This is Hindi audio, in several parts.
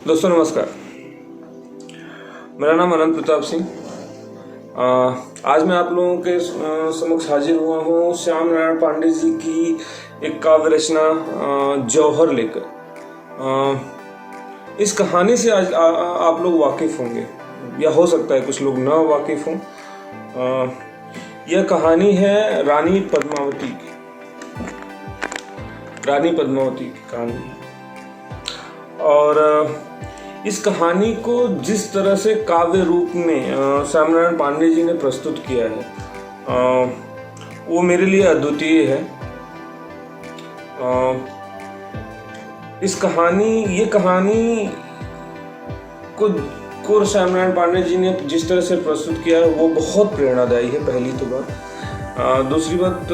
दोस्तों नमस्कार। मेरा नाम अनंत प्रताप सिंह। आज मैं आप लोगों के समक्ष हाजिर हुआ हूँ श्याम नारायण पांडे जी की एक काव्य रचना जौहर लेकर। इस कहानी से आज आप लोग वाकिफ होंगे या हो सकता है कुछ लोग ना वाकिफ हों। यह कहानी है रानी पद्मावती की। रानी पद्मावती की कहानी है और इस कहानी को जिस तरह से काव्य रूप में श्याम नारायण पांडे जी ने प्रस्तुत किया है वो मेरे लिए अद्वितीय है। ये कहानी को श्याम नारायण पांडे जी ने जिस तरह से प्रस्तुत किया है वो बहुत प्रेरणादायी है, पहली तो बात। दूसरी बात,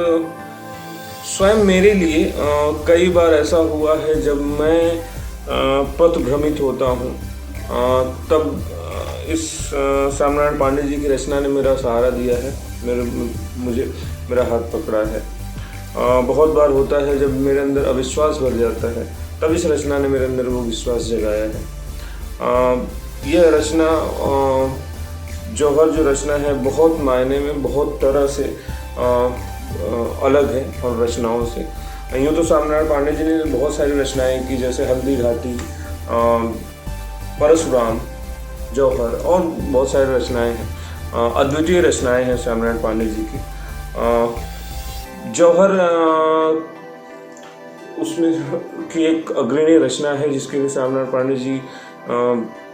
स्वयं मेरे लिए कई बार ऐसा हुआ है जब मैं पथभ्रमित होता हूँ तब इस श्याम नारायण पांडे जी की रचना ने मेरा सहारा दिया है, मेरा हाथ पकड़ा है। बहुत बार होता है जब मेरे अंदर अविश्वास भर जाता है तब इस रचना ने मेरे अंदर वो विश्वास जगाया है। यह रचना जौहर जो रचना है बहुत मायने में बहुत तरह से अलग है और रचनाओं से। यूँ तो श्याम नारायण पांडे जी ने बहुत सारी रचनाएं की, जैसे हल्दी घाटी, परशुराम, जौहर और बहुत सारी रचनाएं हैं। अद्वितीय रचनाएं हैं श्याम नारायण पांडे जी की। जौहर उसमें की एक अग्रणी रचना है जिसके लिए श्याम नारायण पांडे जी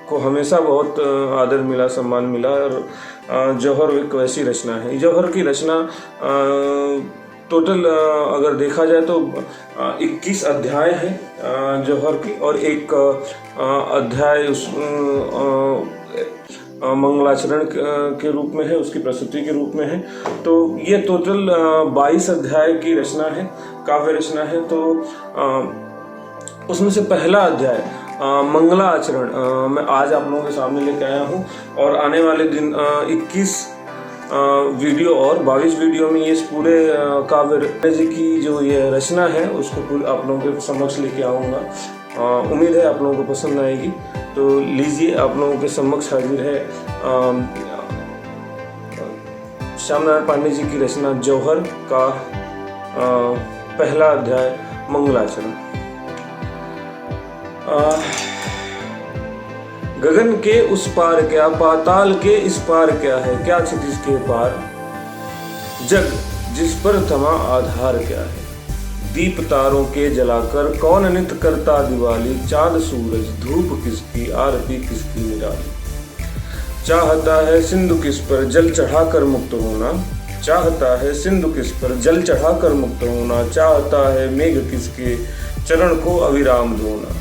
को हमेशा बहुत आदर मिला, सम्मान मिला। और जौहर एक वैसी रचना है। जौहर की रचना टोटल अगर देखा जाए तो 21 अध्याय है जौहर की, और एक अध्याय उस मंगलाचरण के रूप में है, उसकी प्रस्तुति के रूप में है। तो ये टोटल 22 अध्याय की रचना है, काव्य रचना है। तो उसमें से पहला अध्याय मंगलाचरण मैं आज आप लोगों के सामने लेके आया हूँ, और आने वाले दिन 21 वीडियो और 22 वीडियो में ये पूरे काव्य जी की जो ये रचना है उसको आप लोगों के समक्ष लेके आऊँगा। उम्मीद है आप लोगों को पसंद आएगी। तो लीजिए, आप लोगों के समक्ष हाजिर है श्याम नारायण पांडे जी की रचना जौहर का पहला अध्याय मंगलाचरण। गगन के उस पार क्या, पाताल के इस पार क्या है, क्या क्षितिज के पार, जग जिस पर थमा आधार क्या है। दीप तारों के जलाकर कौन नित करता दिवाली, चांद सूरज धूप किसकी, आरती किसकी निराली। चाहता है सिंधु किस पर जल चढ़ाकर मुक्त होना, चाहता है सिंधु किस पर जल चढ़ाकर मुक्त होना। चाहता है मेघ किसके चरण को अविराम धोना,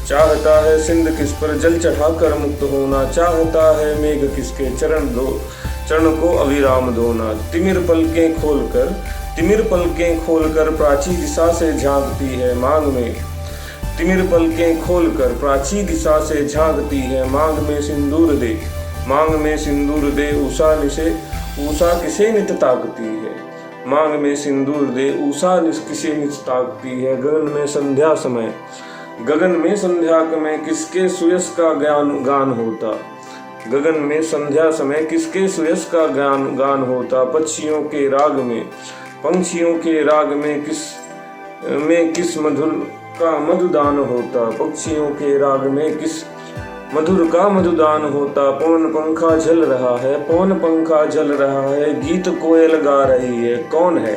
चाहता है सिंध किस पर जल चढ़ाकर मुक्त होना। चाहता है मेघ किसके चरण को अविराम धोना। तिमिर पलकें खोलकर प्राची दिशा से झांकती है मांग में, तिमिर पलकें खोलकर प्राची दिशा से झांकती है मांग में सिंदूर दे, मांग में सिंदूर दे। उषा किसे नित ताकती है, मांग में सिंदूर दे। उषा किसे नित ताकती है। गगन में संध्या में किसके सुयस का गान होता, गगन में संध्या समय किसके सुयस का गान होता। पंछियों के राग में किस मधुर का मधुदान होता, पक्षियों के राग में किस मधुर का मधुदान होता। पवन पंखा झल रहा है, गीत कोयल गा रही है, कौन है।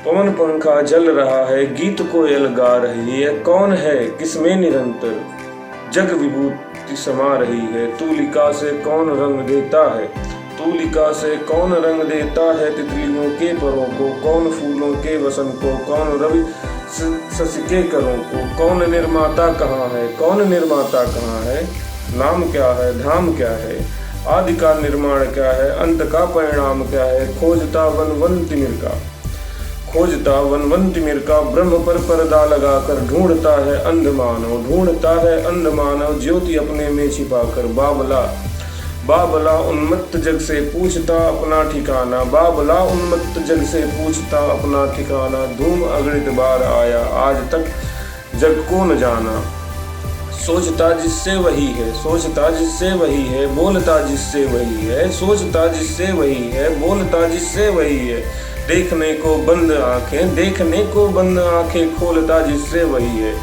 पवन पंखा जल रहा है, गीत कोयल गा रही है, कौन है। किसमें निरंतर जग विभूति समा रही है। तूलिका से कौन रंग देता है, तितलियों के परों को, कौन फूलों के वसन को, कौन रवि शशि के करों को। कौन निर्माता कहाँ है, नाम क्या है, धाम क्या है। आदि का निर्माण क्या है, अंत का परिणाम क्या है। खोजता वन तिमिर का ब्रह्म पर पर्दा लगाकर ढूंढता है अंध मानव ज्योति अपने में छिपाकर। बाबला उन्मत्त जग से पूछता अपना ठिकाना। धूम अगणित बार आया, आज तक जग को न जाना। सोचता जिससे वही है, सोचता जिससे वही है, बोलता जिससे वही है, सोचता जिससे वही है, बोलता जिससे वही है, देखने को बंद आंखें, देखने को बंद आंखें, खोलता जिससे वही है।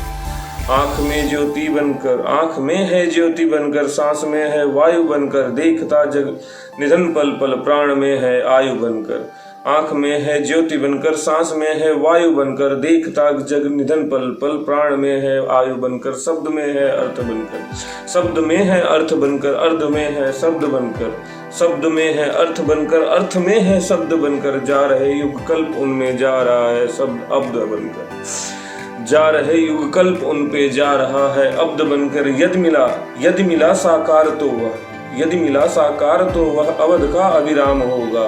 आँख में ज्योति बनकर, आँख में है ज्योति बनकर, सांस में है वायु बनकर, देखता जग निधन पल पल, प्राण में है आयु बनकर। आँख में है ज्योति बनकर, सांस में है वायु बनकर, देखता जग निधन पल पल, प्राण में है आयु बनकर, शब्द में है अर्थ बनकर, शब्द में है अर्थ बनकर, अर्ध में है शब्द बनकर, शब्द में है अर्थ बनकर, अर्थ में है शब्द बनकर, जा रहे युग कल्प उनमें जा रहा है शब्द अब्द बनकर, जा रहे युग कल्प उन पे जा रहा है अब्द बनकर। यदि मिला साकार तो वह, यदि मिला साकार तो वह अवध का अभिराम होगा,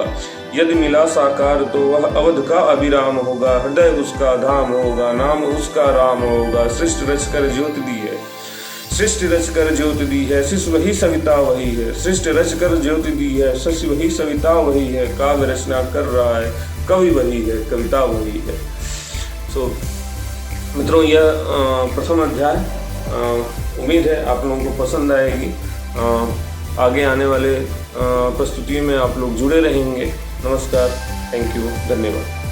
यदि मिला साकार तो वह अवध का अभिराम होगा, हृदय उसका धाम होगा, नाम उसका राम होगा। सृष्टि रचकर ज्योति दी है, सृष्टि रचकर ज्योति दी है, शिष्य वही सविता वही है, सृष्टि रचकर ज्योति दी है, शिष्य वही सविता वही है, काव्य रचना कर रहा है कवि वही है, कविता वही है। मित्रों, यह प्रथम अध्याय उम्मीद है आप लोगों को पसंद आएगी। आगे आने वाले प्रस्तुतियों में आप लोग जुड़े रहेंगे। नमस्कार, थैंक यू, धन्यवाद।